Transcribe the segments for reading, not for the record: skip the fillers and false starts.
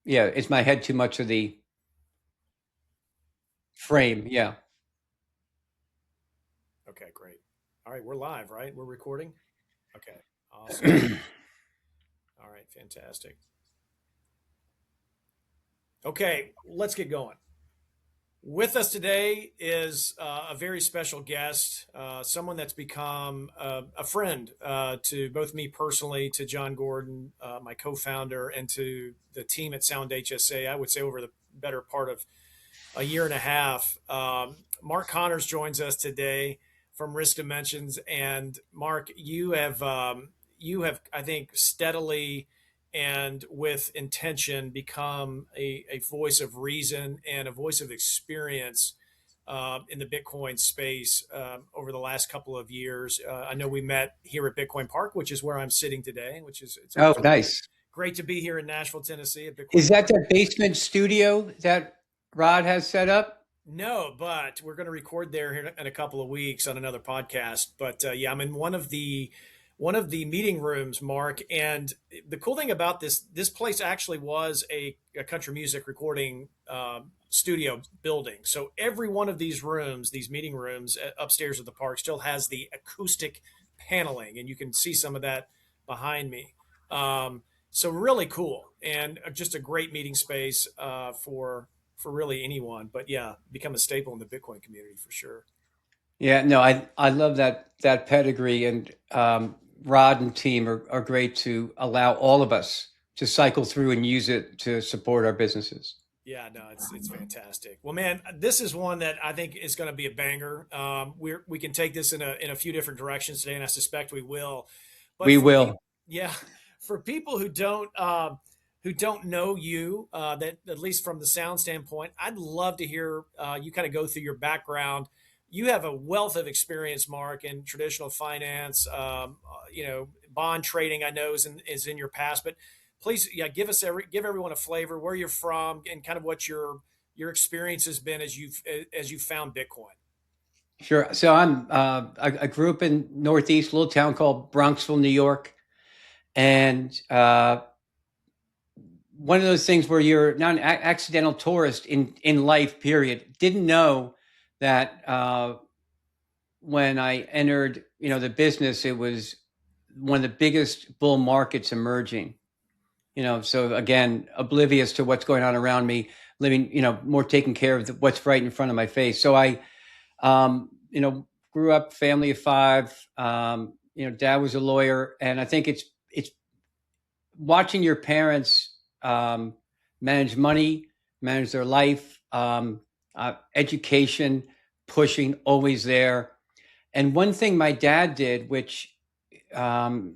Yeah, is my head too much of the frame? Yeah. Okay, great. All right, we're live, right? We're recording? Okay, awesome. All right, fantastic. Okay, let's get going. With us today is a very special guest, someone that's become a friend to both me personally, to John Gordon, my co founder, and to the team at Sound HSA. I would say over the better part of a year and a half. Mark Connors joins us today from Risk Dimensions, and Mark, you have I think steadily and with intention become a voice of reason and a voice of experience in the Bitcoin space over the last couple of years. I know we met here at Bitcoin Park, which is where I'm sitting today, which is it's Oh, always nice. great to be here in Nashville, Tennessee at Bitcoin Is that Park. the basement studio that Rod has set up? No, but we're going to record there here in a couple of weeks on another podcast. But yeah, I'm in one of the meeting rooms, Mark. And the cool thing about this place actually was a country music recording studio building. So every one of these rooms, these meeting rooms upstairs at the park, still has the acoustic paneling, and you can see some of that behind me. So really cool, and just a great meeting space for really anyone. But yeah, become a staple in the Bitcoin community for sure. Yeah, no, I love that pedigree, and Rod and team are great to allow all of us to cycle through and use it to support our businesses. Yeah, no, it's fantastic. Well, man, this is one that I think is going to be a banger. We can take this in a few different directions today, and I suspect we will. But We for people, will. yeah, for people who don't know you, that at least from the sound standpoint, I'd love to hear you kind of go through your background. You have a wealth of experience, Mark, in traditional finance. Bond trading. I know is in your past, but please, yeah, give everyone a flavor where you're from and kind of what your experience has been as you found Bitcoin. Sure. So I grew up in Northeast, a little town called Bronxville, New York, and one of those things where you're not an accidental tourist in life. Period. Didn't know that when I entered, the business, it was one of the biggest bull markets emerging. So again, oblivious to what's going on around me, living, more taking care of what's right in front of my face. So I, grew up family of five. Dad was a lawyer, and I think it's watching your parents manage money, manage their life, education, pushing, always there. And one thing my dad did, which um,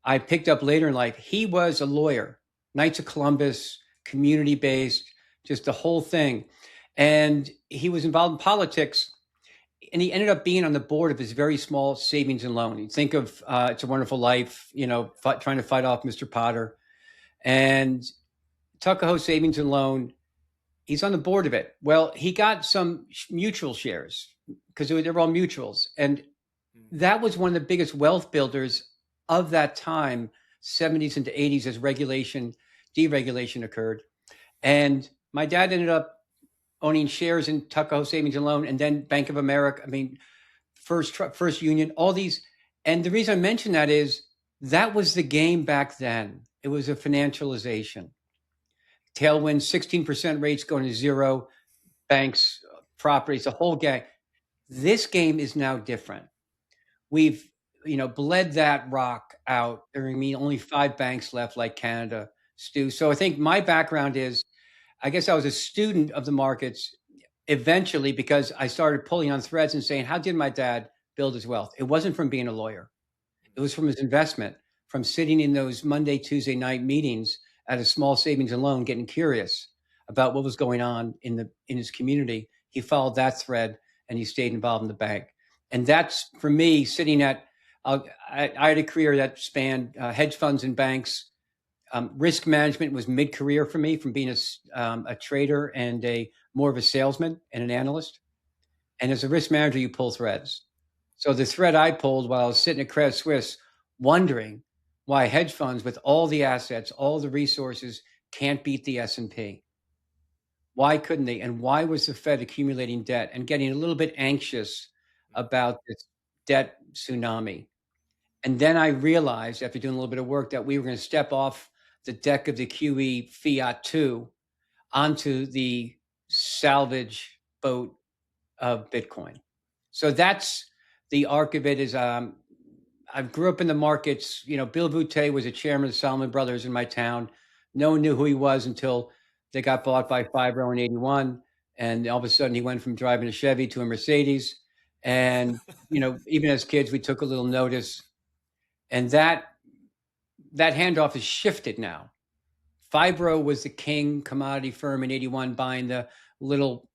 I picked up later in life, he was a lawyer, Knights of Columbus, community based, just the whole thing. And he was involved in politics, and he ended up being on the board of his very small savings and loan. You think of It's a Wonderful Life, trying to fight off Mr. Potter. And Tuckahoe Savings and Loan, he's on the board of it. Well, he got some mutual shares because they're all mutuals. And that was one of the biggest wealth builders of that time, 70s into 80s, as deregulation occurred. And my dad ended up owning shares in Tuckahoe Savings and Loan, and then Bank of America. I mean, First Union, all these. And the reason I mention that is that was the game back then. It was a financialization. Tailwind, 16% rates going to zero, banks, properties, the whole gang. This game is now different. We've, bled that rock out. I mean, only 5 banks left, like Canada, Stu. So I think my background is, I guess I was a student of the markets eventually, because I started pulling on threads and saying, how did my dad build his wealth? It wasn't from being a lawyer. It was from his investment, from sitting in those Monday, Tuesday night meetings at a small savings and loan, getting curious about what was going on in his community. He followed that thread, and he stayed involved in the bank. And that's, for me, sitting at, I had a career that spanned hedge funds and banks. Risk management was mid-career for me, from being a trader and a more of a salesman and an analyst. And as a risk manager, you pull threads. So the thread I pulled while I was sitting at Credit Suisse, wondering why hedge funds with all the assets, all the resources can't beat the S&P. Why couldn't they? And why was the Fed accumulating debt and getting a little bit anxious about this debt tsunami? And then I realized after doing a little bit of work that we were going to step off the deck of the QE Fiat 2 onto the salvage boat of Bitcoin. So that's the arc of it. Is I grew up in the markets. You know, Bill Boutte was a chairman of the Salomon Brothers in my town. No one knew who he was until they got bought by Fibro in '81, and all of a sudden he went from driving a Chevy to a Mercedes. And you know, even as kids, we took a little notice, and that handoff has shifted now. Fibro was the king commodity firm in '81, buying the little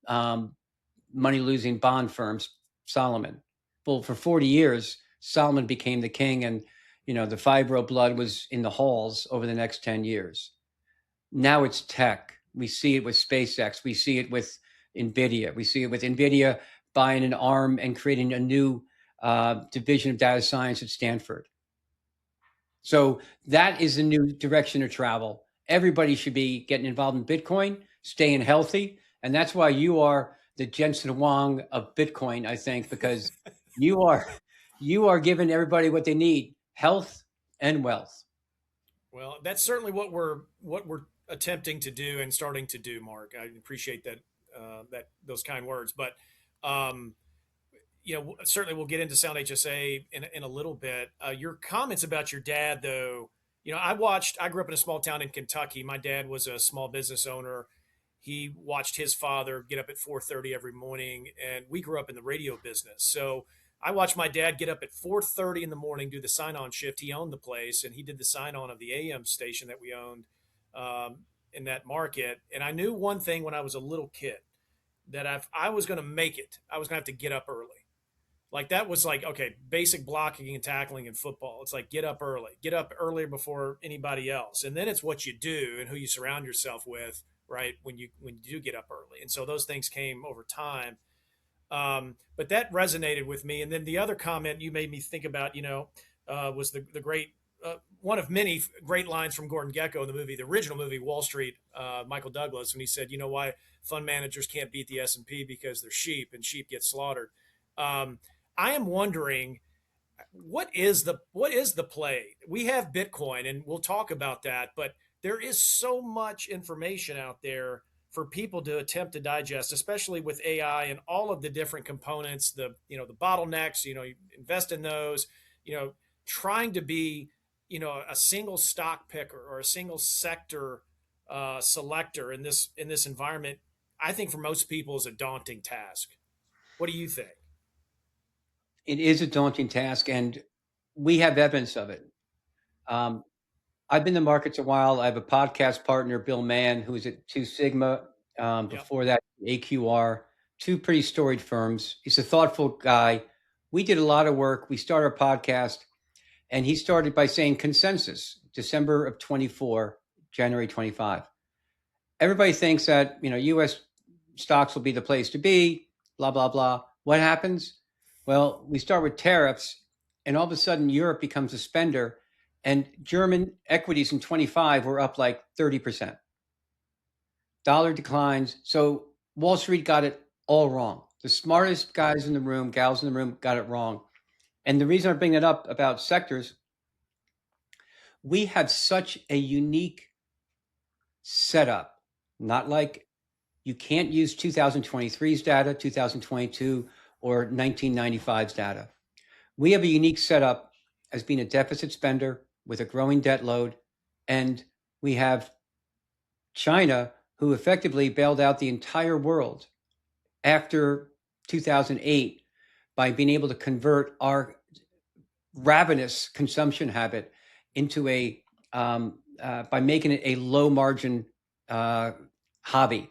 money losing bond firms, Salomon. Well, for 40 years, Salomon became the king, and you know the Fibro blood was in the halls over the next 10 years. Now it's tech. We see it with SpaceX. We see it with NVIDIA. We see it with NVIDIA buying an arm and creating a new division of data science at Stanford. So that is the new direction of travel. Everybody should be getting involved in Bitcoin, staying healthy. And that's why you are the Jensen Huang of Bitcoin, I think, because you are giving everybody what they need, health and wealth. Well, that's certainly what we're attempting to do and starting to do, Mark. I appreciate that those kind words, but um, certainly we'll get into Sound HSA in a little bit. Your comments about your dad, though, I grew up in a small town in Kentucky. My dad was a small business owner. He watched his father get up at 4:30 every morning, and we grew up in the radio business. So I watched my dad get up at 4:30 in the morning, do the sign-on shift. He owned the place, and he did the sign-on of the AM station that we owned in that market. And I knew one thing when I was a little kid, that if I was going to make it, I was going to have to get up early. Like that was like, okay, basic blocking and tackling in football. It's like get up early, get up earlier before anybody else. And then it's what you do and who you surround yourself with, right? When you do get up early. And so those things came over time. But that resonated with me. And then the other comment you made me think about, was the great, one of many great lines from Gordon Gekko in the original movie, Wall Street, Michael Douglas, when he said, why fund managers can't beat the S&P because they're sheep and sheep get slaughtered. I am wondering what is the play? We have Bitcoin and we'll talk about that, but there is so much information out there for people to attempt to digest, especially with AI and all of the different components, the bottlenecks, you invest in those, trying to be, a single stock picker or a single sector selector in this environment, I think for most people is a daunting task. What do you think? It is a daunting task, and we have evidence of it. I've been in the markets a while. I have a podcast partner, Bill Mann, who's at Two Sigma. Before that, AQR, two pretty storied firms. He's a thoughtful guy. We did a lot of work. We started our podcast, and he started by saying consensus, December of 24, January 25. Everybody thinks that, U.S. stocks will be the place to be, blah, blah, blah. What happens? Well, we start with tariffs, and all of a sudden Europe becomes a spender, and German equities in 25 were up like 30%. Dollar declines. So Wall Street got it all wrong. The smartest guys in the room, gals in the room, got it wrong. And the reason I bring it up about sectors, we have such a unique setup, not like you can't use 2023's data, 2022, or 1995's data. We have a unique setup as being a deficit spender with a growing debt load. And we have China, who effectively bailed out the entire world after 2008 by being able to convert our ravenous consumption habit into by making it a low margin hobby.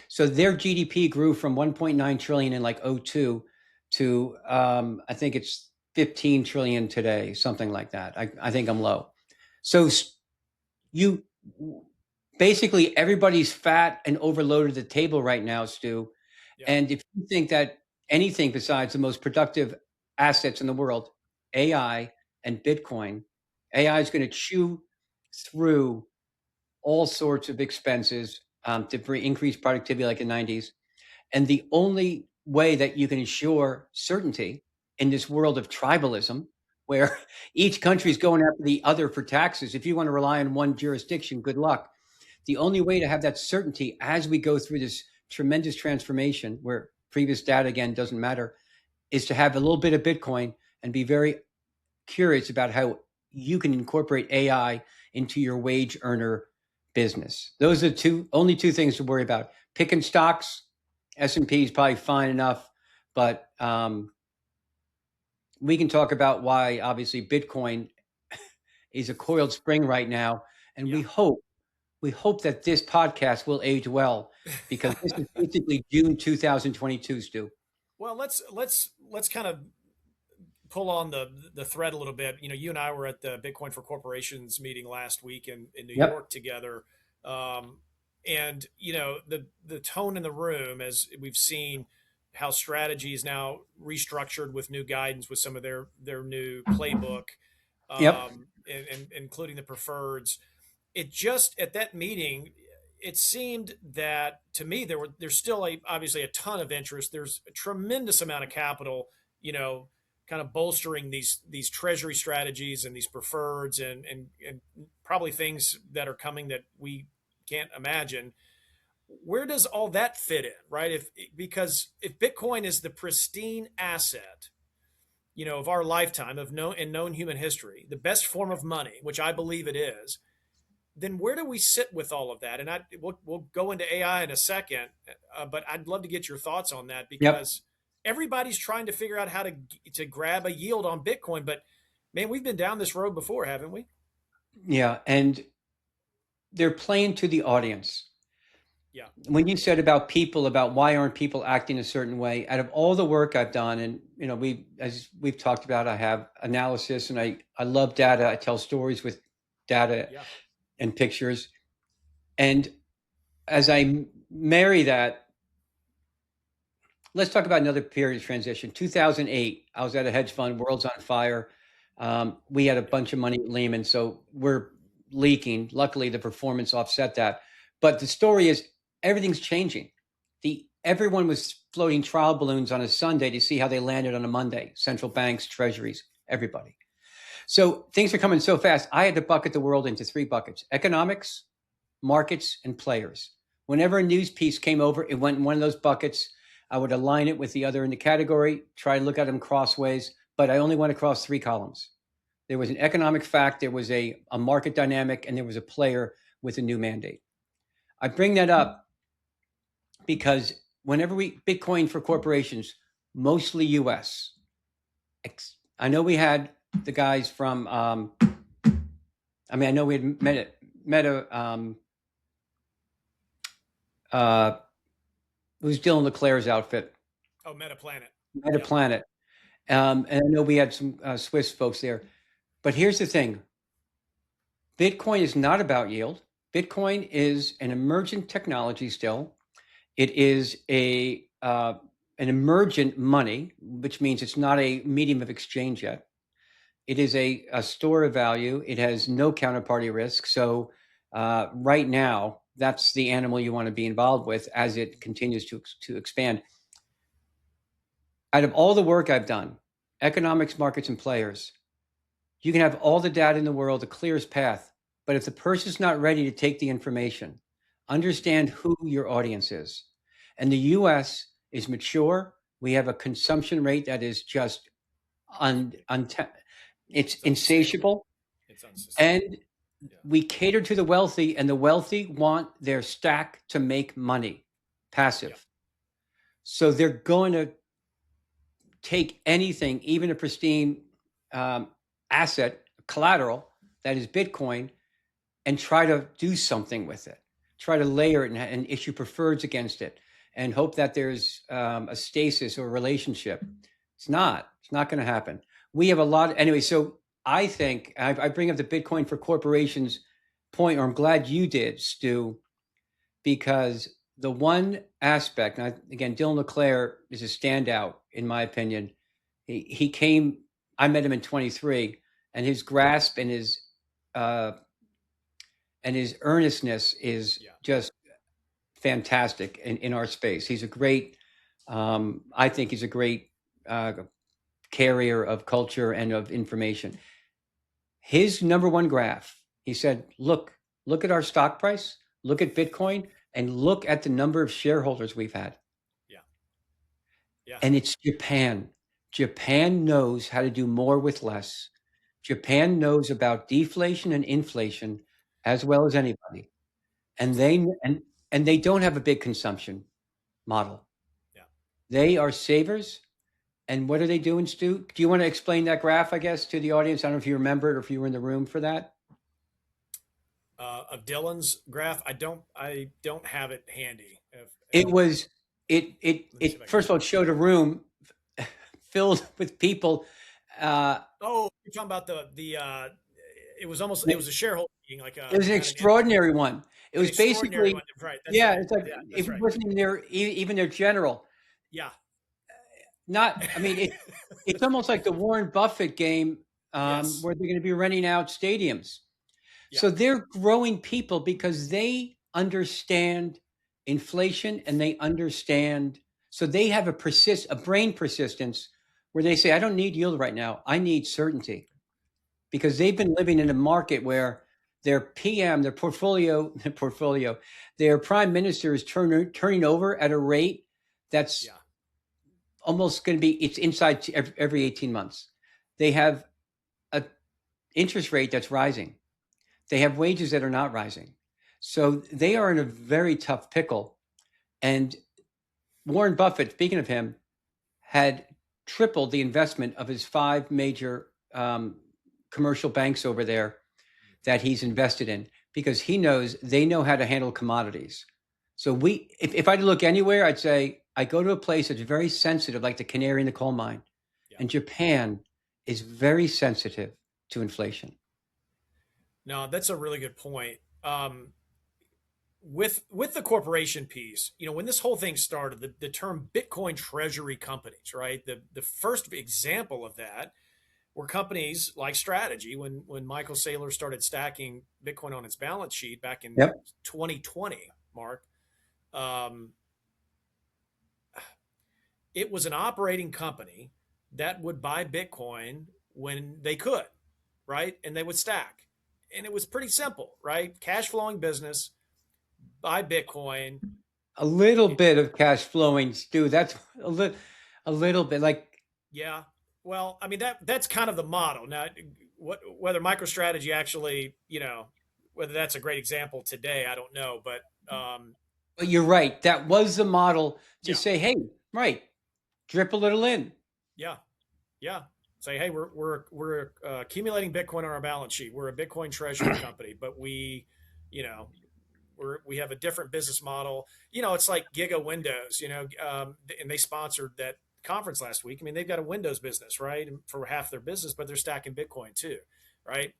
So their GDP grew from 1.9 trillion in like 02 to I think it's 15 trillion today, something like that. I think I'm low. So you basically everybody's fat and overloaded the table right now, Stu. Yeah. And if you think that anything besides the most productive assets in the world, AI and Bitcoin, AI is going to chew through all sorts of expenses to increase productivity like the 90s. And the only way that you can ensure certainty in this world of tribalism, where each country is going after the other for taxes, if you want to rely on one jurisdiction, good luck. The only way to have that certainty as we go through this tremendous transformation, where previous data again doesn't matter, is to have a little bit of Bitcoin and be very curious about how you can incorporate AI into your wage earner business. Those are only two things to worry about. Picking stocks, S&P is probably fine enough, but we can talk about why obviously Bitcoin is a coiled spring right now, and Yeah. we hope that this podcast will age well, because this is basically June 2022, Stu. Well, let's kind of pull on the thread a little bit. You know, you and I were at the Bitcoin for Corporations meeting last week in New Yep. York together, and you know the tone in the room, as we've seen how strategy is now restructured with new guidance with some of their new playbook, Yep. and including the preferreds. It just at that meeting, it seemed that to me there's still obviously a ton of interest. There's a tremendous amount of capital, you know, kind of bolstering these treasury strategies and these preferreds and probably things that are coming that we can't imagine. Where does all that fit in, right? If because if Bitcoin is the pristine asset, you know, of our lifetime of known human history, the best form of money, which I believe it is, then where do we sit with all of that? And we'll go into AI in a second, but I'd love to get your thoughts on that, Yep. because everybody's trying to figure out how to grab a yield on Bitcoin. But man, we've been down this road before, haven't we? Yeah. And they're playing to the audience. Yeah. When you said about people, about why aren't people acting a certain way, out of all the work I've done, and you know, as we've talked about, I have analysis, and I love data. I tell stories with data Yeah. and pictures. And as I marry that, let's talk about another period of transition. 2008, I was at a hedge fund, world's on fire. We had a bunch of money at Lehman, so we're leaking. Luckily, the performance offset that. But the story is everything's changing. Everyone was floating trial balloons on a Sunday to see how they landed on a Monday. Central banks, treasuries, everybody. So things are coming so fast. I had to bucket the world into three buckets: economics, markets, and players. Whenever a news piece came over, it went in one of those buckets. I would align it with the other in the category, try to look at them crossways, but I only went across three columns. There was an economic fact, there was a market dynamic, and there was a player with a new mandate. I bring that up because whenever Bitcoin for corporations, mostly US. I know we had the guys from, I know we had Meta, who's Dylan LeClaire's outfit? Oh, Metaplanet. Metaplanet. And I know we had some Swiss folks there. But here's the thing. Bitcoin is not about yield. Bitcoin is an emergent technology still. It is an emergent money, which means it's not a medium of exchange yet. It is a store of value. It has no counterparty risk. So right now, that's the animal you want to be involved with as it continues to expand. Out of all the work I've done, economics, markets, and players, you can have all the data in the world, the clearest path. But if the person's not ready to take the information, understand who your audience is. And the US is mature. We have a consumption rate that is just it's insatiable. It's unsustainable. And we cater to the wealthy, and the wealthy want their stack to make money, passive. Yeah. So they're going to take anything, even a pristine asset, collateral that is Bitcoin, and try to do something with it, try to layer it and issue preferreds against it, and hope that there's a stasis or a relationship. It's not going to happen. We have a lot anyway. So I think I bring up the Bitcoin for corporations point, or I'm glad you did, Stu, because the one aspect, again, Dylan LeClaire is a standout in my opinion. He came, I met him in 23, and his grasp uh, and his earnestness is Yeah. just fantastic in our space. He's a great, I think he's a great carrier of culture and of information. His number one graph, he said, look at our stock price, look at Bitcoin, and look at the number of shareholders we've had. Yeah. Yeah. And it's Japan. Japan knows how to do more with less. Japan knows about deflation and inflation as well as anybody. And they don't have a big consumption model. Yeah. They are savers. And what are they doing, Stu? Do you want to explain that graph, I guess, to the audience? I don't know if you remember it or if you were in the room for that. Of Dylan's graph, I don't have it handy. It was Let me see if I it can- first of all it showed a room filled with people. Oh, you're talking about the it was a shareholder meeting, like It was an extraordinary one. It was basically one. Right. That's yeah. right. It's like Yeah, if that's it right. wasn't even their general. Yeah. Not. I mean, it's almost like the Warren Buffett game Yes. where they're going to be renting out stadiums. Yeah. So they're growing people because they understand inflation and they understand. So they have a brain persistence where they say, I don't need yield right now. I need certainty because they've been living in a market where their PM, their prime minister is turning over at a rate that's Yeah. almost going to be, it's inside every 18 months. They have an interest rate that's rising. They have wages that are not rising. So they are in a very tough pickle. And Warren Buffett, speaking of him, had tripled the investment of his 5 major commercial banks over there that he's invested in because he knows they know how to handle commodities. So if I had to look anywhere, I'd say I go to a place that's very sensitive, like the canary in the coal mine. Yeah. And Japan is very sensitive to inflation. No, that's a really good point. With the corporation piece, when this whole thing started, the term Bitcoin treasury companies, right? The first example of that were companies like Strategy when Michael Saylor started stacking Bitcoin on its balance sheet back in 2020, Mark. It was an operating company that would buy Bitcoin when they could, right? And they would stack. And it was pretty simple, right? Cash flowing business, buy Bitcoin. A little bit of cash flowing, Stu. That's a little bit like. Yeah. Well, I mean, that's kind of the model. Now, whether MicroStrategy actually, whether that's a great example today, I don't know. But you're right. That was the model to say, hey, right, drip a little in. Yeah. Yeah. Say, hey, we're accumulating Bitcoin on our balance sheet. We're a Bitcoin treasury company, but we have a different business model. It's like Giga Windows, and they sponsored that conference last week. I mean, they've got a Windows business, right? For half their business, but they're stacking Bitcoin too, right?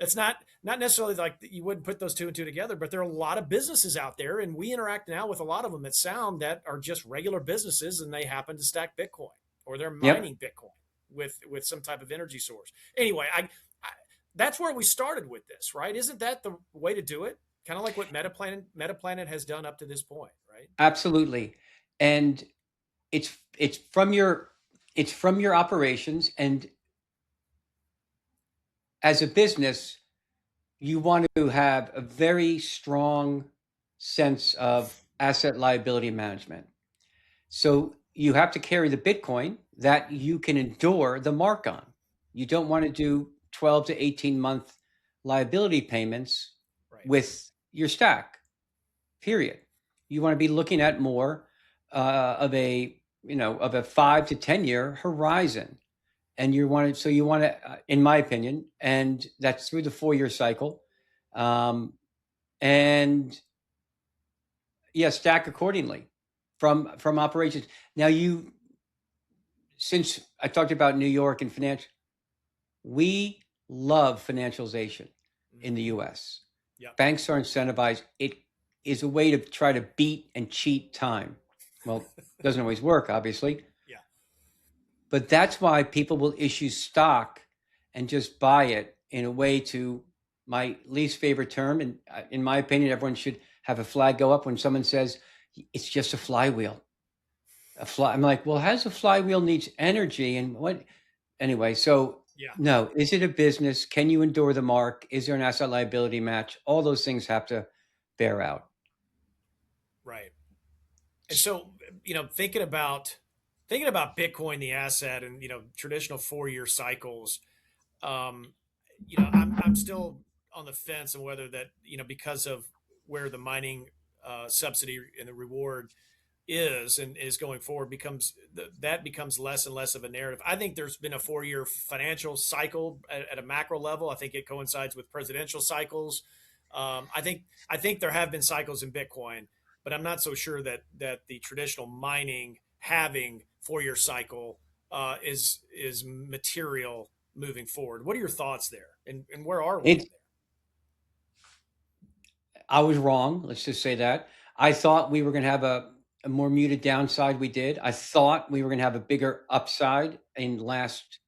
That's not necessarily like you wouldn't put those two and two together, but there are a lot of businesses out there, and we interact now with a lot of them at Sound that are just regular businesses, and they happen to stack Bitcoin or they're mining Bitcoin with some type of energy source. Anyway, I that's where we started with this, right? Isn't that the way to do it? Kind of like what Metaplanet has done up to this point, right? Absolutely. And it's from your operations, and as a business, you want to have a very strong sense of asset liability management. So you have to carry the Bitcoin that you can endure the mark on. You don't want to do 12 to 18 month liability payments with your stack, period. You want to be looking at more of a 5 to 10 year horizon. And you want to, in my opinion, and that's through the 4-year cycle. And stack accordingly from operations. Now since I talked about New York and financial, we love financialization in the US. Yep. Banks are incentivized. It is a way to try to beat and cheat time. Well, it doesn't always work, obviously. Yeah. But that's why people will issue stock and just buy it in a way to my least favorite term. And in my opinion, everyone should have a flag go up when someone says it's just a flywheel. I'm like, well, how does a flywheel needs energy and what? Anyway, so Yeah. no, is it a business? Can you endure the mark? Is there an asset liability match? All those things have to bear out. Right. And so, thinking about Bitcoin, the asset, and traditional 4 year cycles. Um, I'm still on the fence on whether that because of where the mining subsidy and the reward is and is going forward that becomes less and less of a narrative. I think there's been a 4 year financial cycle at a macro level. I think it coincides with presidential cycles. I think there have been cycles in Bitcoin, but I'm not so sure that the traditional mining having 4 year cycle is material moving forward. What are your thoughts there, and where are we in It, I was wrong. Let's just say that. I thought we were going to have a more muted downside. We did. I thought we were going to have a bigger upside in last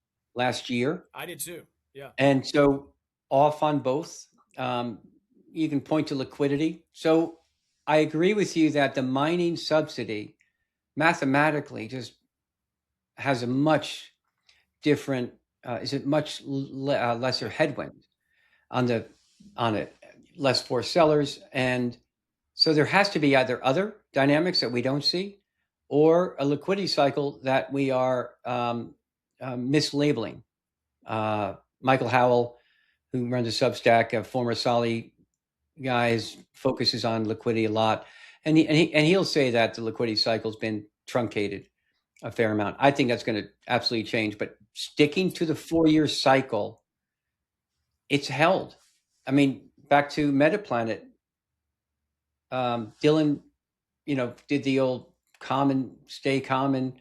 year, I did too. Yeah. and so off on both. Um, you can point to liquidity. So I agree with you that the mining subsidy mathematically just has a much different, is it much lesser headwind on the on it, less forced sellers, and so there has to be either other dynamics that we don't see, or a liquidity cycle that we are mislabeling. Michael Howell, who runs a Substack, a former Solly guy, focuses on liquidity a lot, and he'll say that the liquidity cycle's been truncated a fair amount. I think that's going to absolutely change, but sticking to the 4 year cycle, it's held. I mean, back to Metaplanet, Dylan, did the old stay calm and,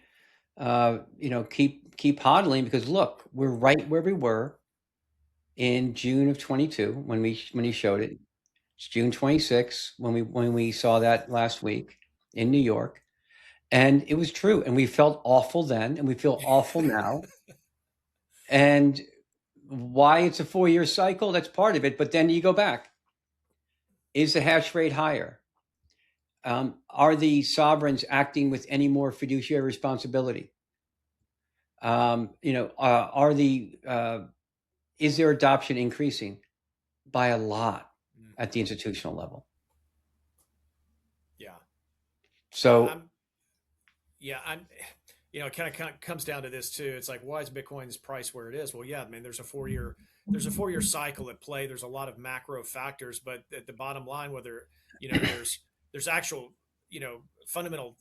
keep hodling, because look, we're right where we were in June of 22 when he showed it. It's June 26 when we saw that last week in New York, and it was true. And we felt awful then, and we feel awful now. And why it's a 4 year cycle, that's part of it. But then you go back. Is the hash rate higher? Are the sovereigns acting with any more fiduciary responsibility? Is their adoption increasing by a lot at the institutional level? Yeah. So It kind of comes down to this too. It's like, why is Bitcoin's price where it is? Well, yeah, I mean, there's a 4 year cycle at play. There's a lot of macro factors, but at the bottom line, whether there's actual fundamental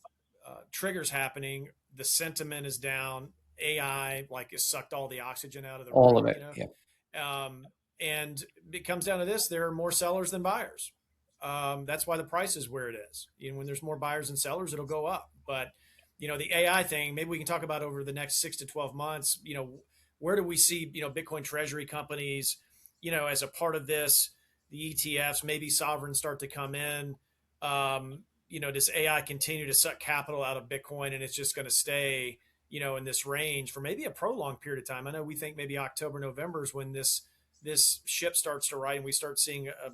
triggers happening. The sentiment is down. AI has sucked all the oxygen out of the all room. of it, yeah. And it comes down to this: there are more sellers than buyers. That's why the price is where it is. When there's more buyers than sellers, it'll go up. But the AI thing, maybe we can talk about over the next 6 to 12 months. Where do we see Bitcoin treasury companies, as a part of this? The ETFs, maybe sovereigns start to come in. Does AI continue to suck capital out of Bitcoin, and it's just going to stay, in this range for maybe a prolonged period of time? I know we think maybe October, November is when this ship starts to ride and we start seeing a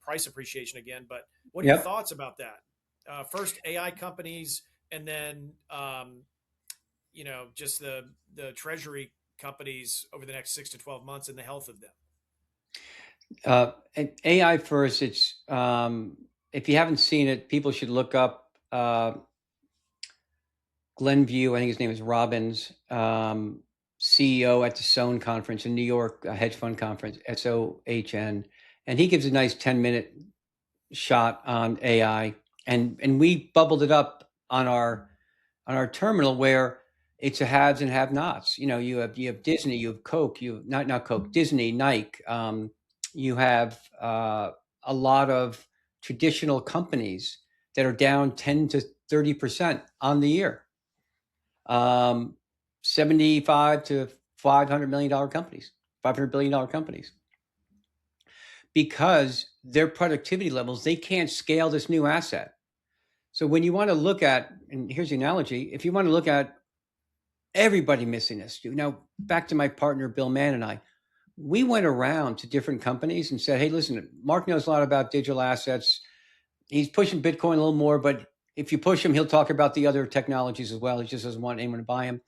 price appreciation again. But what are your thoughts about that? First AI companies, and then just the treasury companies over the next 6 to 12 months and the health of them. And AI first. It's if you haven't seen it, people should look up Glenview. I think his name is Robbins, CEO at the Sohn conference in New York, a hedge fund conference, SOHN, and he gives a nice 10-minute shot on AI, and we bubbled it up on our terminal, where it's a haves and have-nots. You have Disney, you have Coke, you have not Coke, Disney, Nike. You have a lot of traditional companies that are down 10 to 30% on the year. 75 to $500 million companies, $500 billion companies, because their productivity levels, they can't scale this new asset. So when you want to look at, and here's the analogy, if you want to look at everybody missing this, now back to my partner Bill Mann and I, we went around to different companies and said, hey, listen, Mark knows a lot about digital assets. He's pushing Bitcoin a little more, but if you push him, he'll talk about the other technologies as well. He just doesn't want anyone to buy him.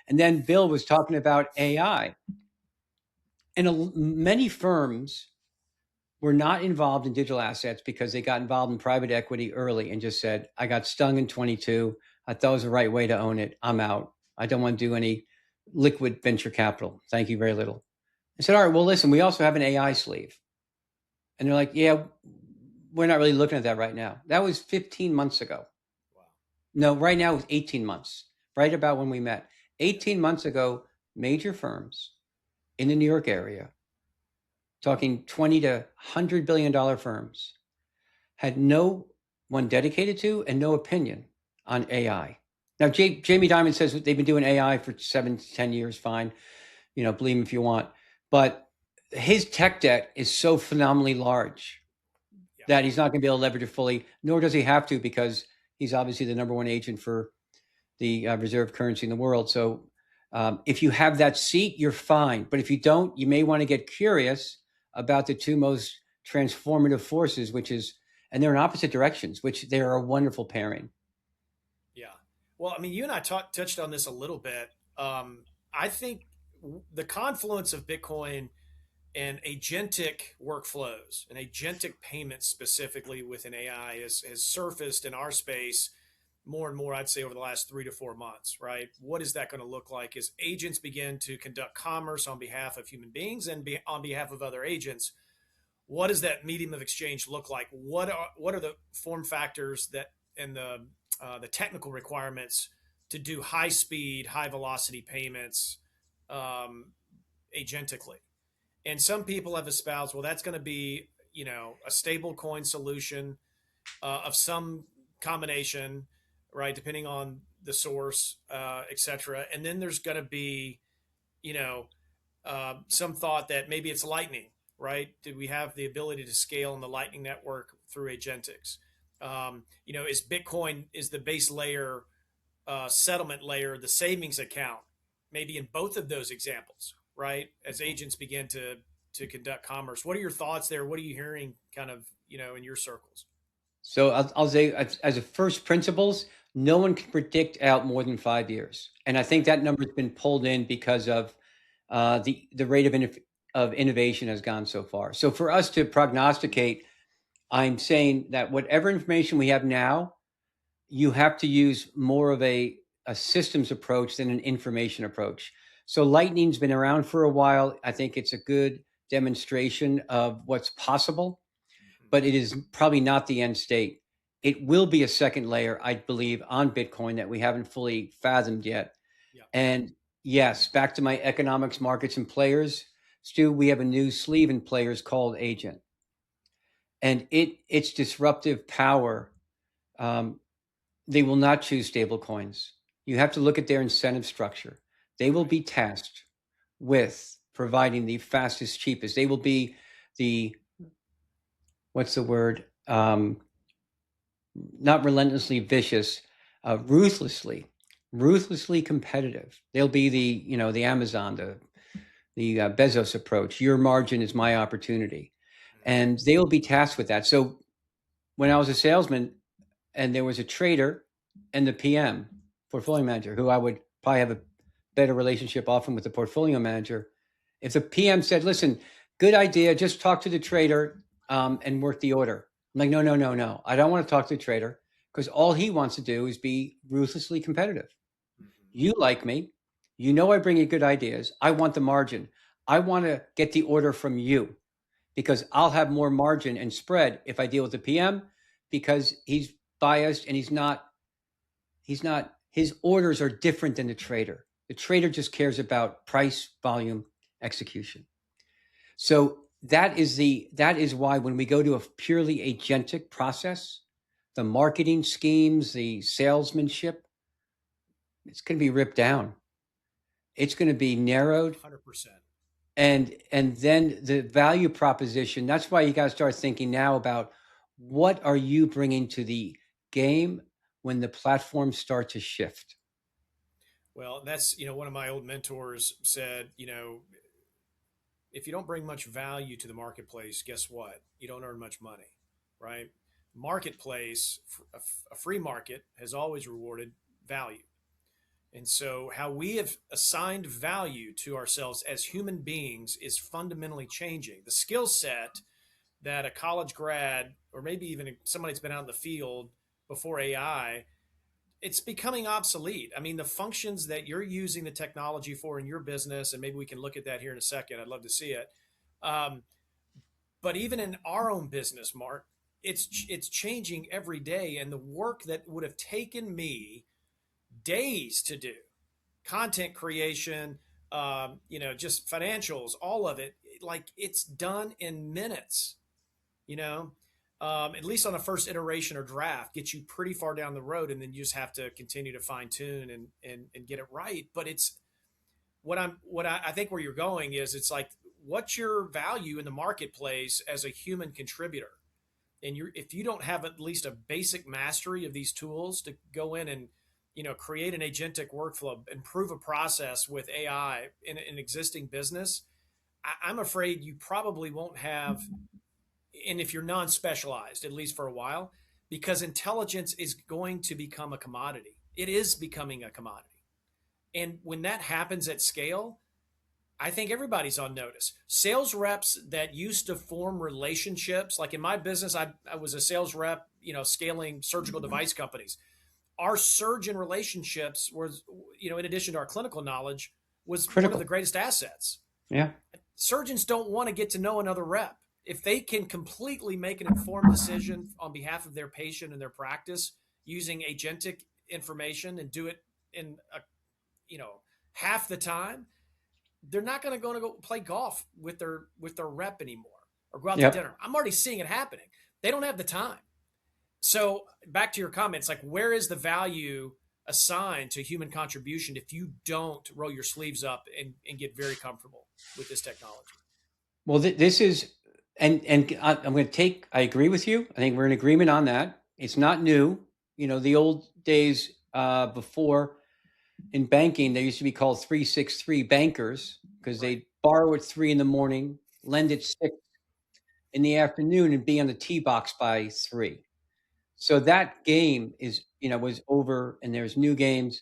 And then Bill was talking about AI. And many firms were not involved in digital assets because they got involved in private equity early and just said, I got stung in 22. I thought it was the right way to own it. I'm out. I don't want to do any liquid venture capital. Thank you very little. I said, all right, well, listen, we also have an AI sleeve. And they're like, yeah, we're not really looking at that right now. That was 15 months ago. Wow. No, right now it's 18 months, right about when we met. 18 months ago, major firms in the New York area, talking 20 to $100 billion firms, had no one dedicated to and no opinion on AI. Now, Jamie Dimon says they've been doing AI for 7 to 10 years. Fine. Believe him if you want. But his tech debt is so phenomenally large that he's not going to be able to leverage it fully, nor does he have to, because he's obviously the number one agent for the reserve currency in the world. So if you have that seat, you're fine. But if you don't, you may want to get curious about the two most transformative forces, and they're in opposite directions, which they are a wonderful pairing. Yeah. Well, I mean, you and I touched on this a little bit. I think the confluence of Bitcoin and agentic workflows and agentic payments specifically within AI has surfaced in our space more and more, I'd say, over the last 3 to 4 months, right? What is that going to look like as agents begin to conduct commerce on behalf of human beings and on behalf of other agents? What does that medium of exchange look like? What are the form factors that and the technical requirements to do high speed, high velocity payments agentically? And some people have espoused, well, that's going to be, a stable coin solution of some combination, right? Depending on the source, et cetera. And then there's going to be, some thought that maybe it's Lightning, right? Did we have the ability to scale in the Lightning network through agentics? Is Bitcoin is the base layer, settlement layer, the savings account, maybe in both of those examples, right? As agents begin to conduct commerce, what are your thoughts there? What are you hearing, kind of, in your circles? So I'll say, as a first principles, no one can predict out more than 5 years, and I think that number has been pulled in because of the rate of innovation has gone so far. So for us to prognosticate, I'm saying that whatever information we have now, you have to use more of a systems approach than an information approach. So Lightning's been around for a while. I think it's a good demonstration of what's possible, but it is probably not the end state. It will be a second layer, I believe, on Bitcoin that we haven't fully fathomed yet. Yeah. And yes, back to my economics, markets, and players, Stu, we have a new sleeve in players called Agent. And its disruptive power, they will not choose stable coins. You have to look at their incentive structure. They will be tasked with providing the fastest, cheapest. They will be the, what's the word? Not relentlessly vicious, ruthlessly competitive. They'll be the Amazon, the Bezos approach. Your margin is my opportunity, and they will be tasked with that. So when I was a salesman, and there was a trader and the PM, portfolio manager, who I would probably have a better relationship often with the portfolio manager. If the PM said, listen, good idea, just talk to the trader and work the order. I'm like, no. I don't want to talk to the trader, because all he wants to do is be ruthlessly competitive. You like me. I bring you good ideas. I want the margin. I want to get the order from you, because I'll have more margin and spread if I deal with the PM, because he's biased and his orders are different than the trader. The trader just cares about price, volume, execution. So that is why when we go to a purely agentic process, the marketing schemes, the salesmanship, it's going to be ripped down. It's going to be narrowed. 100%. And then the value proposition, that's why you got to start thinking now about what are you bringing to the game when the platforms start to shift. Well, that's, one of my old mentors said, if you don't bring much value to the marketplace, guess what? You don't earn much money, right? Marketplace, a free market, has always rewarded value. And so, how we have assigned value to ourselves as human beings is fundamentally changing. The skill set that a college grad, or maybe even somebody that's been out in the field before AI, it's becoming obsolete. I mean, the functions that you're using the technology for in your business, and maybe we can look at that here in a second. I'd love to see it. Um, but even in our own business, Mark, it's changing every day, and the work that would have taken me days to do, content creation, just financials, all of it, like it's done in minutes. You know, at least on a first iteration or draft, gets you pretty far down the road, and then you just have to continue to fine tune and get it right. But it's I think where you're going is, it's like, what's your value in the marketplace as a human contributor? And if you don't have at least a basic mastery of these tools to go in and create an agentic workflow, improve a process with AI in an existing business, I'm afraid you probably won't have. And if you're non-specialized, at least for a while, because intelligence is going to become a commodity. It is becoming a commodity. And when that happens at scale, I think everybody's on notice. Sales reps that used to form relationships, like in my business, I was a sales rep, scaling surgical device companies. Our surgeon relationships was, in addition to our clinical knowledge, was one of Critical. the greatest assets. Yeah. Surgeons don't want to get to know another rep. If they can completely make an informed decision on behalf of their patient and their practice using agentic information, and do it in half the time, they're not going to go play golf with their rep anymore, or go out to Yep. dinner. I'm already seeing it happening. They don't have the time. So back to your comments, like, where is the value assigned to human contribution if you don't roll your sleeves up and get very comfortable with this technology? Well, this is, and I'm going to take. I agree with you. I think we're in agreement on that. It's not new. The old days before, in banking, they used to be called 363 bankers, because Right. they'd borrow at 3 in the morning, lend at 6 in the afternoon, and be on the tee box by 3. So that game was over, and there's new games.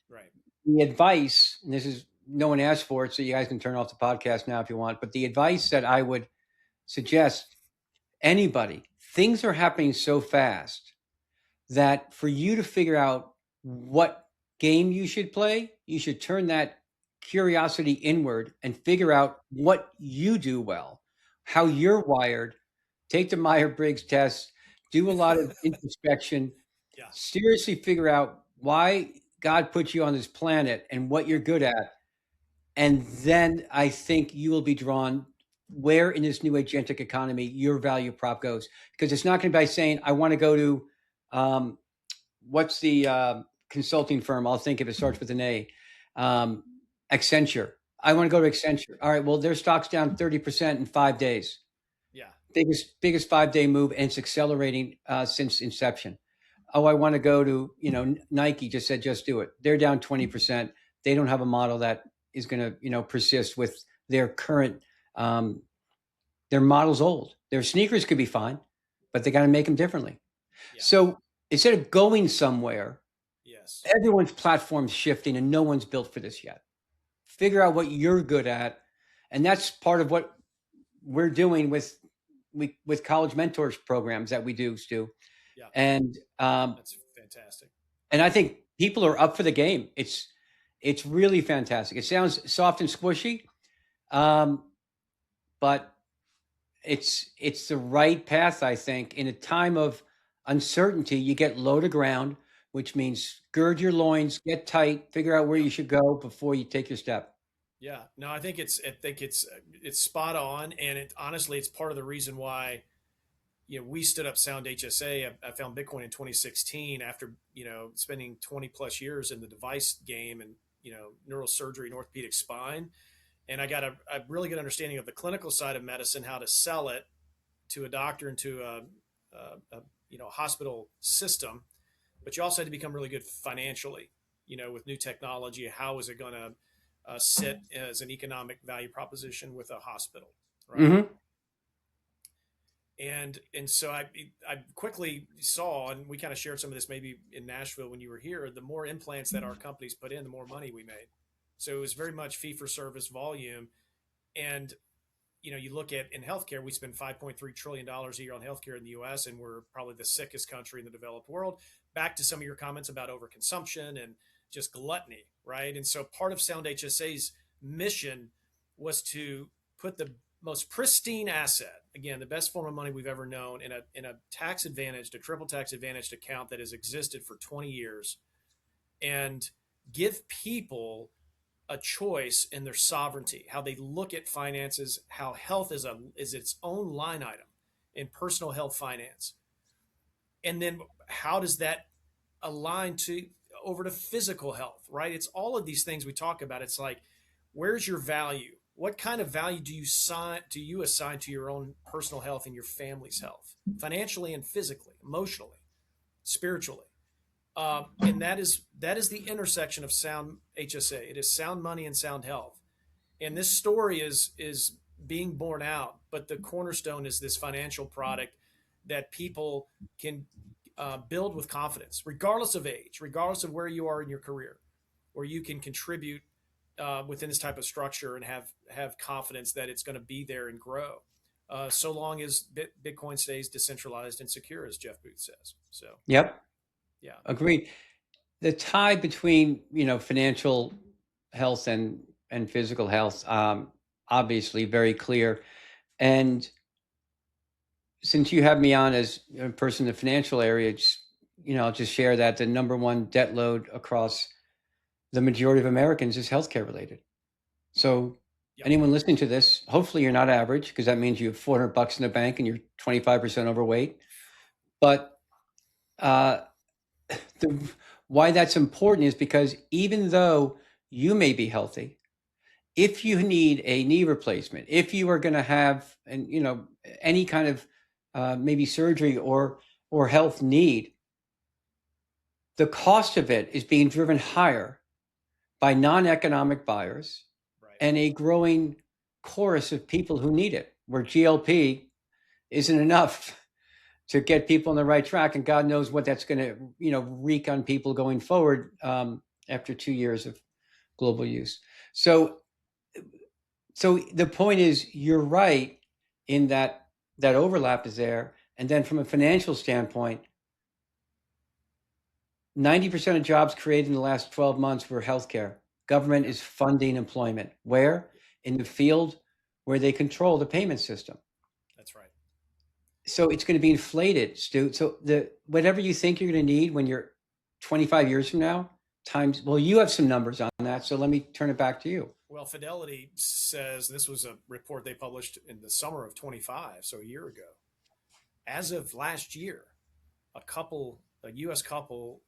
Right. The advice, and this is, no one asked for it, so you guys can turn off the podcast now if you want. But the advice that I would suggest anybody, things are happening so fast that for you to figure out what game you should play, you should turn that curiosity inward and figure out what you do well, how you're wired. Take the Myers-Briggs test, do a lot of introspection, Yeah. seriously figure out why God put you on this planet and what you're good at. And then I think you will be drawn where in this new agentic economy your value prop goes. Because it's not going to be by saying, I want to go to, what's the consulting firm? I'll think if it starts with an A. Accenture. I want to go to Accenture. All right, well, their stock's down 30% in 5 days. Yeah. Biggest 5 day move, and it's accelerating since inception. Oh, I want to go to, Nike just said, just do it. They're down 20%. They don't have a model that is going to, persist with their current, their model's old. Their sneakers could be fine, but they got to make them differently. Yeah. So instead of going somewhere, Yes. everyone's platform's shifting and no one's built for this yet. Figure out what you're good at. And that's part of what we're doing with college mentors programs that we do, Stu. Yeah. And That's fantastic. and I think people are up for the game. It's really fantastic. It sounds soft and squishy, but it's the right path, I think. In a time of uncertainty, you get low to ground, which means gird your loins, get tight, figure out where you should go before you take your step. Yeah. No, I think it's spot on, and honestly, it's part of the reason why we stood up Sound HSA. I found Bitcoin in 2016 after spending 20 plus years in the device game, and neurosurgery and orthopedic spine, and I got a really good understanding of the clinical side of medicine, how to sell it to a doctor and to a hospital system. But you also had to become really good financially, with new technology. How is it going to sit as an economic value proposition with a hospital, right? Hmm. And so I quickly saw, and we kind of shared some of this maybe in Nashville when you were here. The more implants that our companies put in, the more money we made. So it was very much fee for service volume. And you look at in healthcare, we spend $5.3 trillion a year on healthcare in the U.S., and we're probably the sickest country in the developed world. Back to some of your comments about overconsumption and just gluttony, right? And so part of Sound HSA's mission was to put the most pristine asset, again, the best form of money we've ever known, in a tax advantaged, a triple tax advantaged account that has existed for 20 years, and give people a choice in their sovereignty, how they look at finances, how health is its own line item in personal health finance, and then how does that align to over to physical health, right? It's all of these things we talk about. It's like, where's your value? What kind of value do you assign to your own personal health and your family's health, financially and physically, emotionally, spiritually? And that is the intersection of Sound HSA. It is sound money and sound health. And this story is being borne out, but the cornerstone is this financial product that people can build with confidence, regardless of age, regardless of where you are in your career, where you can contribute within this type of structure and have confidence that it's going to be there and grow, so long as Bitcoin stays decentralized and secure, as Jeff Booth says. So, Yep. yeah. Agreed. The tie between financial health and physical health, obviously very clear. And since you have me on as a person in the financial area, I'll just share that the number one debt load across the majority of Americans is healthcare related. So Yep. anyone listening to this, hopefully you're not average, because that means you have $400 in the bank and you're 25% overweight. But why that's important is because even though you may be healthy, if you need a knee replacement, if you are going to have any kind of maybe surgery or health need, the cost of it is being driven higher by non-economic buyers, Right. and a growing chorus of people who need it, where GLP isn't enough to get people on the right track, and God knows what that's going to wreak on people going forward after 2 years of global use. So the point is, you're right in that overlap is there. And then from a financial standpoint, 90% of jobs created in the last 12 months were healthcare. Government is funding employment. Where? In the field where they control the payment system. That's right. So it's going to be inflated, Stu. So whatever you think you're going to need when you're 25 years from now, you have some numbers on that. So let me turn it back to you. Well, Fidelity says, this was a report they published in the summer of 25, so a year ago. As of last year, a U.S. couple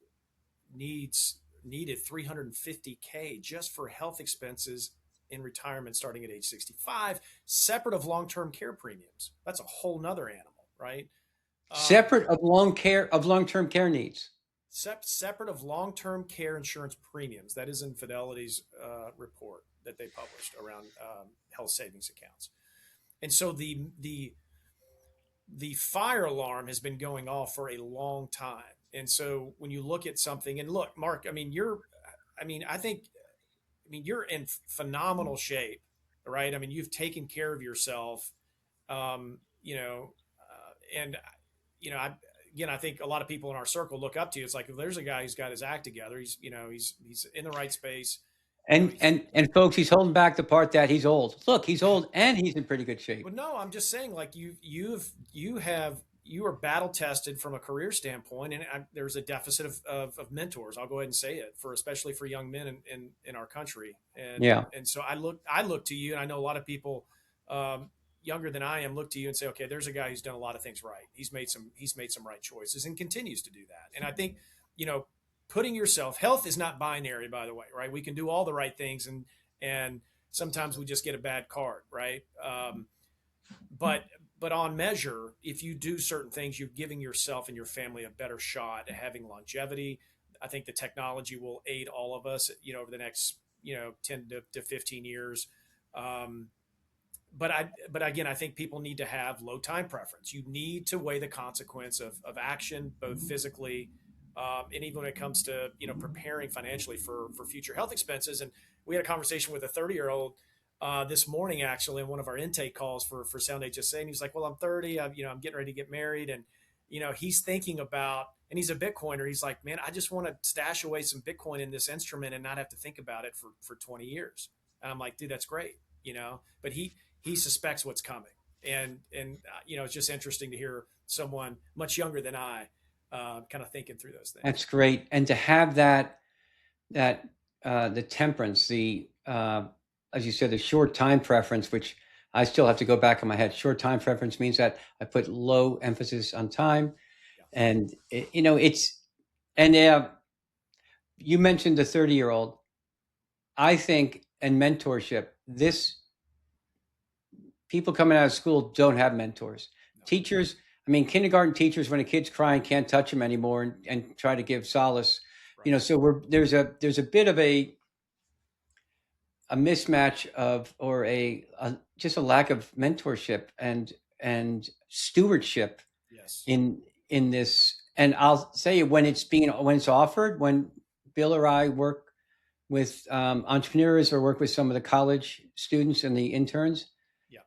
needed $350K just for health expenses in retirement starting at age 65, separate of long-term care premiums. That's a whole nother animal, right? Separate of long-term care needs. Separate of long-term care insurance premiums. That is in Fidelity's report that they published around health savings accounts. And so the fire alarm has been going off for a long time. And so when you look at something, and look, Mark, I think you're in phenomenal shape, right? I mean, you've taken care of yourself, and I think a lot of people in our circle look up to you. It's like, if there's a guy who's got his act together, he's in the right space. And folks, he's holding back the part that he's old. Look, he's old and he's in pretty good shape. But no, I'm just saying, like, you are battle tested from a career standpoint, and there's a deficit of mentors. I'll go ahead and say it, especially for young men in our country. And yeah. And so I look to you, and I know a lot of people younger than I am look to you and say, okay, there's a guy who's done a lot of things right. He's made some right choices and continues to do that. And I think, putting yourself, health is not binary, by the way, right? We can do all the right things, and sometimes we just get a bad card, right? But on measure, if you do certain things, you're giving yourself and your family a better shot at having longevity. I think the technology will aid all of us, over the next 10 to 15 years. Um, but again, I think people need to have low time preference. You need to weigh the consequence of action, both physically and even when it comes to preparing financially for future health expenses. And we had a conversation with a 30-year-old this morning, actually, in one of our intake calls for Sound HSA, and he's like, "Well, I'm 30. I'm getting ready to get married, and he's thinking about." And he's a Bitcoiner. He's like, "Man, I just want to stash away some Bitcoin in this instrument and not have to think about it for 20 years." And I'm like, "Dude, that's great." But he suspects what's coming, and it's just interesting to hear someone much younger than I kind of thinking through those things. That's great. And to have that the temperance, as you said, the short time preference, which I still have to go back in my head. Short time preference means that I put low emphasis on time, Yeah. and it's and you mentioned the 30-year-old. I think in mentorship, this people coming out of school don't have mentors. No. Teachers, I mean, kindergarten teachers, when a kid's crying, can't touch them anymore and try to give solace. Right. So there's a bit of a mismatch of, or just a lack of mentorship and stewardship Yes. in this. And I'll say when it's offered, when Bill or I work with entrepreneurs or work with some of the college students and the interns. Yeah.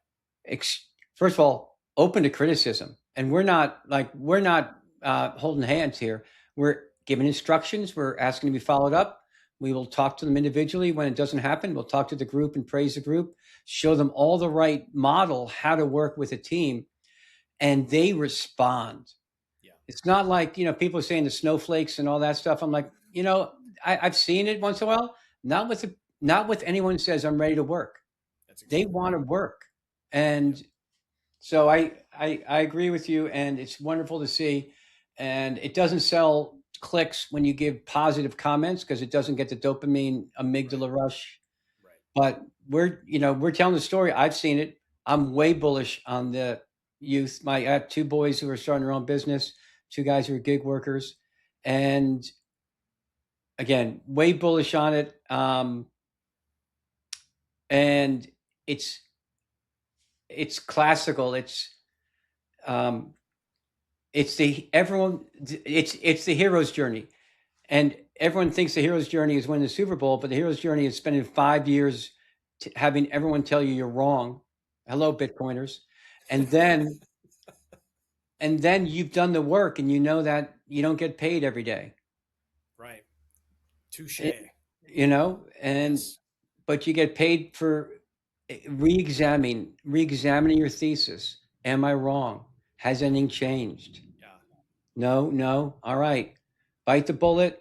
First of all, open to criticism, and we're not holding hands here. We're giving instructions. We're asking to be followed up. We will talk to them individually when it doesn't happen. We'll talk to the group and praise the group, show them all the right model, how to work with a team, and they respond. Yeah. It's not like, people are saying the snowflakes and all that stuff. I'm like, I've seen it once in a while, not with anyone who says I'm ready to work. They want to work. And so I agree with you, and it's wonderful to see. And it doesn't sell clicks when you give positive comments because it doesn't get the dopamine amygdala rush. Right. But we're telling the story. I've seen it. I'm way bullish on the youth. I have two boys who are starting their own business, two guys who are gig workers, and again, way bullish on it. And it's classical. It's the hero's journey, and everyone thinks the hero's journey is winning the Super Bowl, but the hero's journey is spending 5 years having everyone tell you you're wrong. Hello, Bitcoiners. And then you've done the work, and you know that you don't get paid every day. Right. Touche. Yes. But you get paid for re-examining your thesis. Am I wrong? Has anything changed? Yeah. No. All right. Bite the bullet.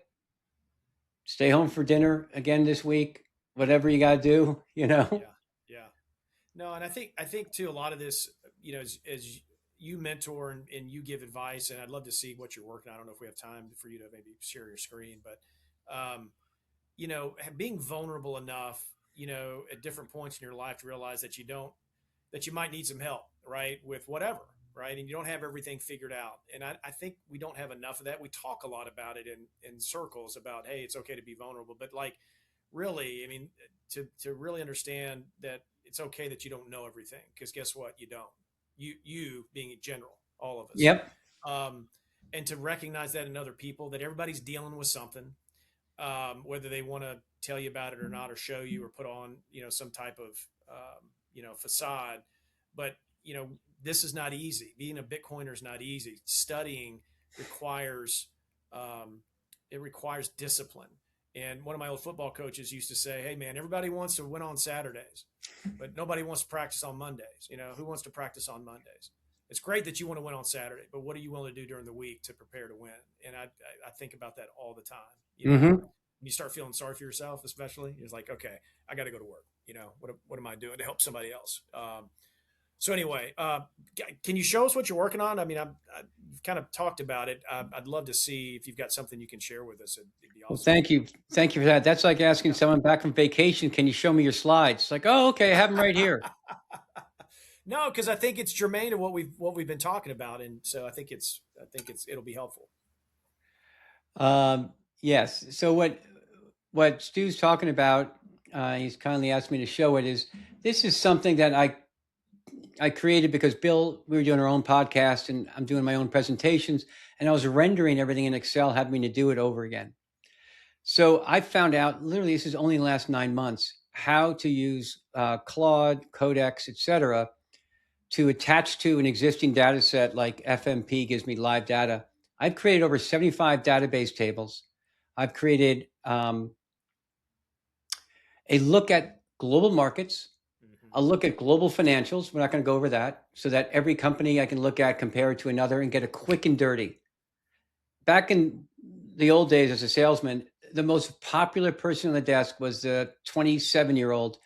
Stay home for dinner again this week. Whatever you got to do, Yeah. No, and I think too, a lot of this, as you mentor and you give advice, and I'd love to see what you're working on. I don't know if we have time for you to maybe share your screen, but being vulnerable enough, at different points in your life to realize that you might need some help, right? With whatever, right? And you don't have everything figured out. And I think we don't have enough of that. We talk a lot about it in circles about, hey, it's okay to be vulnerable. But like, really, I mean, to really understand that it's okay that you don't know everything, because guess what? You don't. You being in general, all of us. Yep. And to recognize that in other people, that everybody's dealing with something, whether they want to tell you about it or not, or show you or put on, some type of, facade. But, this is not easy. Being a Bitcoiner is not easy. Studying requires, it requires discipline. And one of my old football coaches used to say, "Hey man, everybody wants to win on Saturdays, but nobody wants to practice on Mondays. Who wants to practice on Mondays? It's great that you want to win on Saturday, but what are you willing to do during the week to prepare to win?" And I think about that all the time. When you start feeling sorry for yourself, especially, it's like, okay, I got to go to work. What am I doing to help somebody else? So anyway, can you show us what you're working on? I mean, you've kind of talked about it. I'd love to see if you've got something you can share with us. It'd be awesome. Well, thank you for that. That's like asking someone back from vacation, "Can you show me your slides?" It's like, oh, okay, I have them right here. No, because I think it's germane to what we've been talking about, and so I think it'll be helpful. Yes. So what Stu's talking about, he's kindly asked me to show it. This is something that I created because Bill, we were doing our own podcast and I'm doing my own presentations, and I was rendering everything in Excel, having me to do it over again. So I found out, literally, this is only the last 9 months, how to use Claude, Codex, etc., to attach to an existing data set like FMP gives me live data. I've created over 75 database tables. I've created a look at global markets, a look at global financials. We're not going to go over that, so that every company I can look at, compare it to another, and get a quick and dirty. Back in the old days as a salesman, the most popular person on the desk was the 27-year-old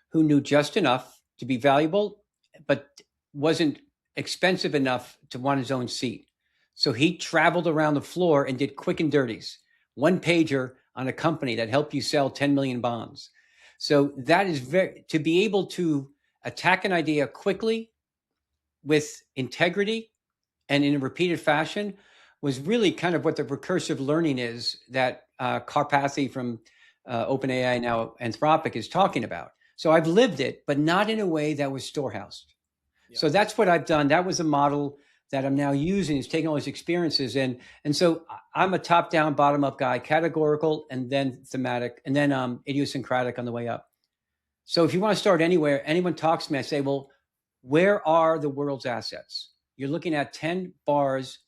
who knew just enough to be valuable, but wasn't expensive enough to want his own seat. So he traveled around the floor and did quick and dirties, one pager on a company that helped you sell 10 million bonds. So that is to be able to attack an idea quickly with integrity and in a repeated fashion was really kind of what the recursive learning is that Karpathy from OpenAI, now Anthropic, is talking about. So I've lived it, but not in a way that was storehoused. Yeah. So that's what I've done. That was a model that I'm now using, is taking all these experiences in. And so I'm a top-down, bottom-up guy, categorical, and then thematic, and then idiosyncratic on the way up. So if you want to start anywhere, anyone talks to me, I say, well, where are the world's assets? You're looking at 10 bars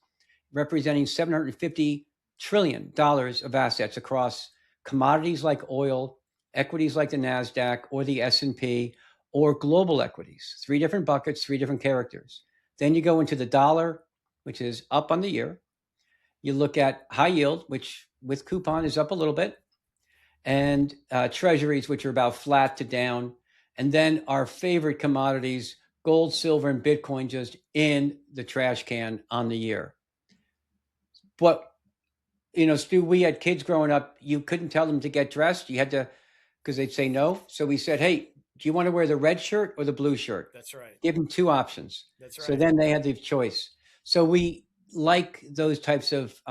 representing $750 trillion of assets across commodities like oil, equities like the NASDAQ or the S&P, or global equities. 3 different buckets, 3 different characters. Then you go into the dollar, which is up on the year. You look at high yield, which with coupon is up a little bit, and treasuries, which are about flat to down. And then our favorite commodities, gold, silver, and Bitcoin, just in the trash can on the year. But, Stu, we had kids growing up, you couldn't tell them to get dressed. You had to, because they'd say no. So we said, hey, do you want to wear the red shirt or the blue shirt? That's right. Give them 2 options. That's right. So then they had the choice. So we like those types of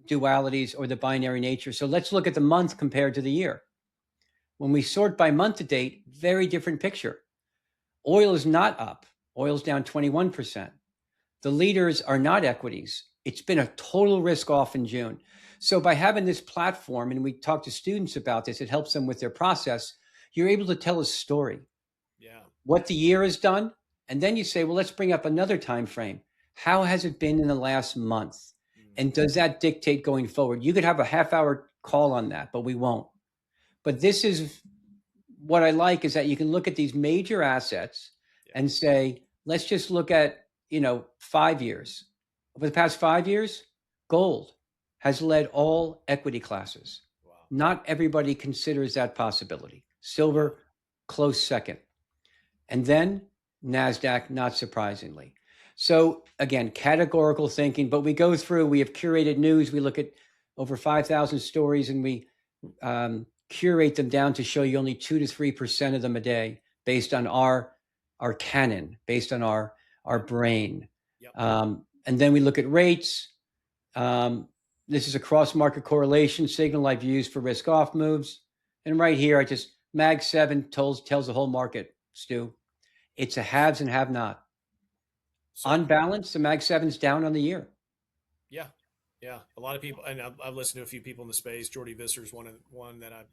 dualities or the binary nature. So let's look at the month compared to the year. When we sort by month to date, very different picture. Oil is not up. Oil's down 21%. The leaders are not equities. It's been a total risk off in June. So by having this platform, and we talk to students about this, it helps them with their process. You're able to tell a story. Yeah. What the year has done. And then you say, well, let's bring up another time frame. How has it been in the last month? And does that dictate going forward? You could have a half-hour call on that, but we won't. But this is what I like, is that you can look at these major assets and say, let's just look at, 5 years. Over the past 5 years, gold has led all equity classes. Wow. Not everybody considers that possibility. Silver, close second. And then NASDAQ, not surprisingly. So again, categorical thinking, but we go through, we have curated news. We look at over 5,000 stories and we curate them down to show you only 2 to 3% of them a day based on our canon, based on our brain. Yep. And then we look at rates. This is a cross-market correlation signal I've used for risk-off moves. And right here, Mag 7 tells the whole market, Stu. It's a haves and have-not. So, on balance, the Mag 7's down on the year. Yeah. A lot of people, and I've listened to a few people in the space. Jordy Visser is one that I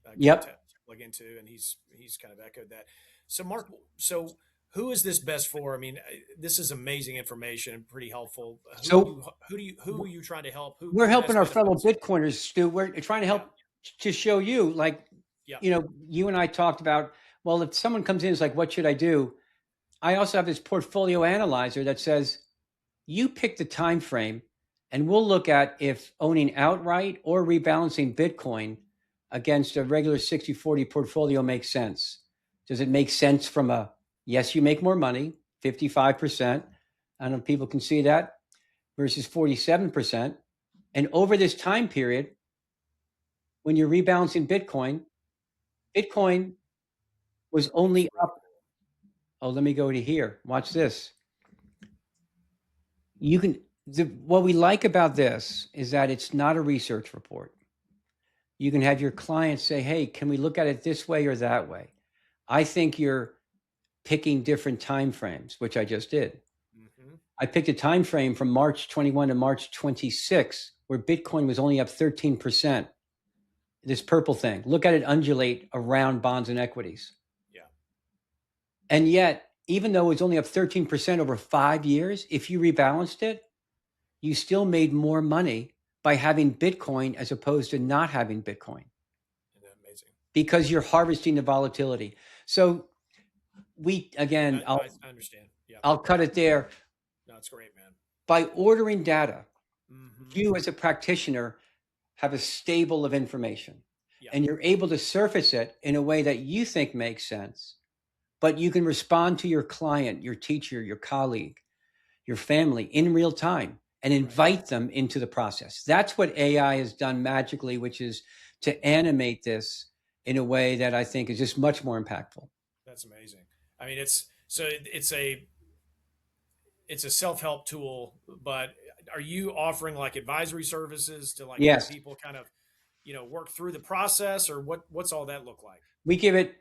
plug into, and he's kind of echoed that. So, Mark, who is this best for? I mean, this is amazing information and pretty helpful. Who are you trying to help? We're helping our fellow Bitcoiners, Stu. We're trying to help to show you, you and I talked about, well, if someone comes in, it's like, what should I do? I also have this portfolio analyzer that says, you pick the time frame, and we'll look at if owning outright or rebalancing Bitcoin against a regular 60-40 portfolio makes sense. Does it make sense from a, yes, you make more money, 55%. I don't know if people can see that, versus 47%. And over this time period, when you're rebalancing Bitcoin was only up. Oh, let me go to here. Watch this. What we like about this is that it's not a research report. You can have your clients say, hey, can we look at it this way or that way? I think you're picking different time frames, which I just did. Mm-hmm. I picked a time frame from March 21 to March 26, where Bitcoin was only up 13%. This purple thing, look at it undulate around bonds and equities. Yeah. And yet, even though it was only up 13% over 5 years, if you rebalanced it, you still made more money by having Bitcoin as opposed to not having Bitcoin. Isn't that amazing? Because you're harvesting the volatility. So we, again, I understand. Yeah. I'll cut it there. No, it's great, man. By ordering data, Mm-hmm. you as a practitioner have a stable of information, Yeah. and you're able to surface it in a way that you think makes sense, but you can respond to your client, your teacher, your colleague, your family in real time and invite them into the process. That's what AI has done magically, which is to animate this in a way that I think is just much more impactful. That's amazing. I mean, it's a self-help tool, but are you offering like advisory services to like help Yes, people kind of, work through the process, or what's all that look like? we give it,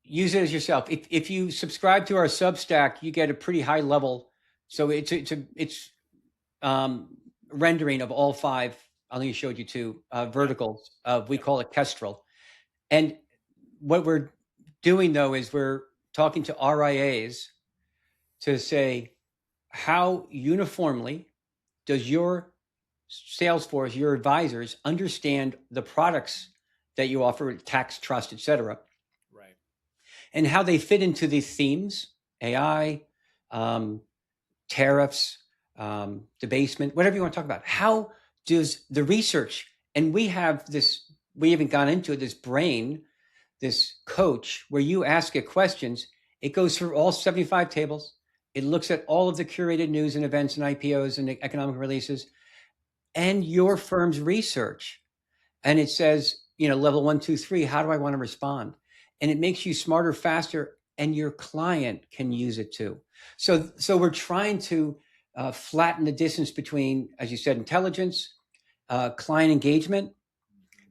use it as yourself. If you subscribe to our Substack, you get a pretty high level. So it's rendering of all five. I only showed you two verticals. We call it Kestrel. And what we're doing though is we're talking to RIAs to say, how uniformly does your sales force, your advisors understand the products that you offer, tax, trust, et cetera, Right. and how they fit into these themes, AI, tariffs, debasement, whatever you want to talk about. How does the research, and we have this, we haven't gone into it, this brain, this coach, where you ask it questions, it goes through all 75 tables. It looks at all of the curated news and events and IPOs and economic releases and your firm's research. And it says, level 1, 2, 3, how do I want to respond? And it makes you smarter, faster, and your client can use it too. So we're trying to flatten the distance between, as you said, intelligence, client engagement,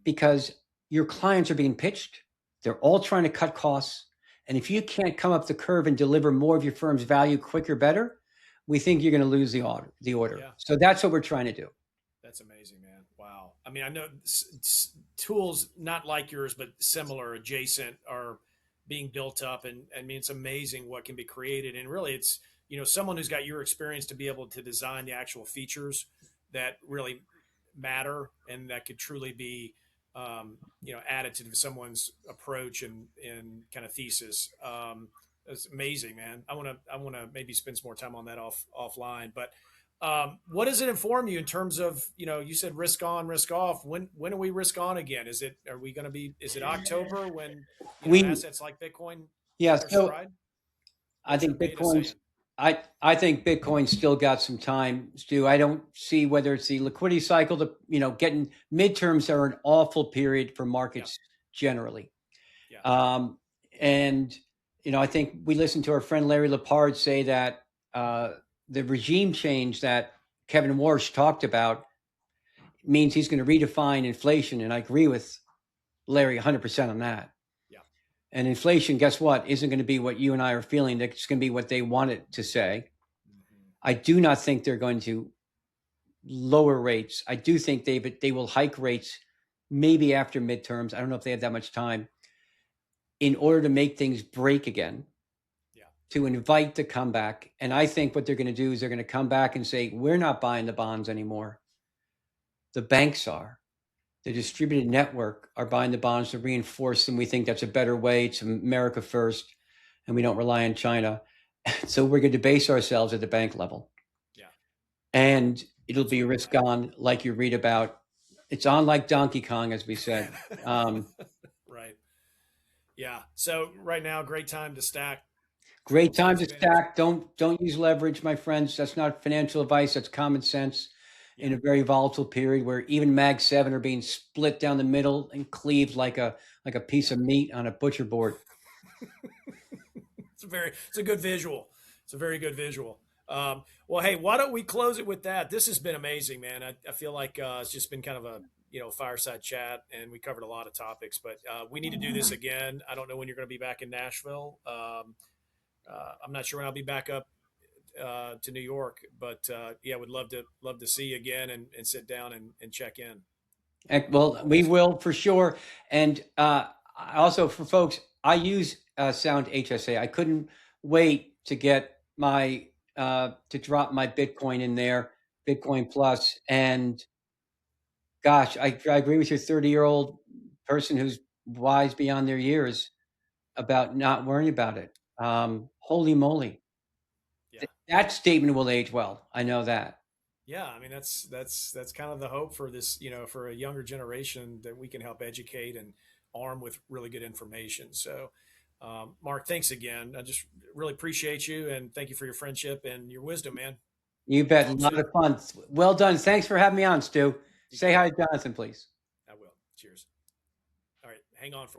because your clients are being pitched. They're all trying to cut costs. And if you can't come up the curve and deliver more of your firm's value quicker, better, we think you're going to lose the order. Yeah. So that's what we're trying to do. That's amazing, man. Wow. I mean, I know tools not like yours, but similar, adjacent, are being built up, and I mean, it's amazing what can be created. And really, it's someone who's got your experience to be able to design the actual features that really matter and that could truly be added to someone's approach and kind of thesis. It's amazing, man. I want to maybe spend some more time on that offline, but what does it inform you in terms of, you said risk on, risk off? When are we risk on again? Is it October when, We assets like Bitcoin Yeah, hit their so stride? I What's your think beta Bitcoin's saying? I think Bitcoin's still got some time, Stu. I don't see whether it's the liquidity cycle, getting midterms are an awful period for Yeah. markets generally. Yeah. And I think we listened to our friend Larry Lepard say that the regime change that Kevin Warsh talked about means he's going to redefine inflation. And I agree with Larry 100% on that. Yeah. And inflation, guess what, isn't going to be what you and I are feeling. It's going to be what they want it to say. Mm-hmm. I do not think they're going to lower rates. I do think they will hike rates maybe after midterms. I don't know if they have that much time in order to make things break again. Yeah. To invite the comeback. And I think what they're going to do is they're going to come back and say, we're not buying the bonds anymore. The banks are. The distributed network are buying the bonds to reinforce them. We think that's a better way. It's America first, and we don't rely on China. So we're going to base ourselves at the bank level. Yeah. And it'll be risk on, like you read about. It's on like Donkey Kong, as we said. Right. Yeah. So right now, great time to stack. Great time to stack. Don't use leverage, my friends. That's not financial advice. That's common sense. In a very volatile period where even Mag 7 are being split down the middle and cleaved like a piece of meat on a butcher board. It's a good visual. It's a very good visual. Well, hey, why don't we close it with that? This has been amazing, man. I feel like it's just been kind of a fireside chat, and we covered a lot of topics. But we need to do this again. I don't know when you're going to be back in Nashville. I'm not sure when I'll be back up to New York, but yeah, would love to see you again and sit down and check in. Well, we will for sure. And also for folks, I use Sound HSA. I couldn't wait to get my to drop my Bitcoin in there, Bitcoin Plus. And gosh, I agree with your 30-year-old person who's wise beyond their years about not worrying about it. Holy moly. Yeah. That statement will age well. I know that. Yeah, I mean that's kind of the hope for this, for a younger generation, that we can help educate and arm with really good information. So, Mark, thanks again. I just really appreciate you, and thank you for your friendship and your wisdom, man. You bet. A Talk lot soon. of fun. Well done. Thanks for having me on, Stu. You Say got hi it. to Jonathan, please. I will. Cheers. All right, hang on for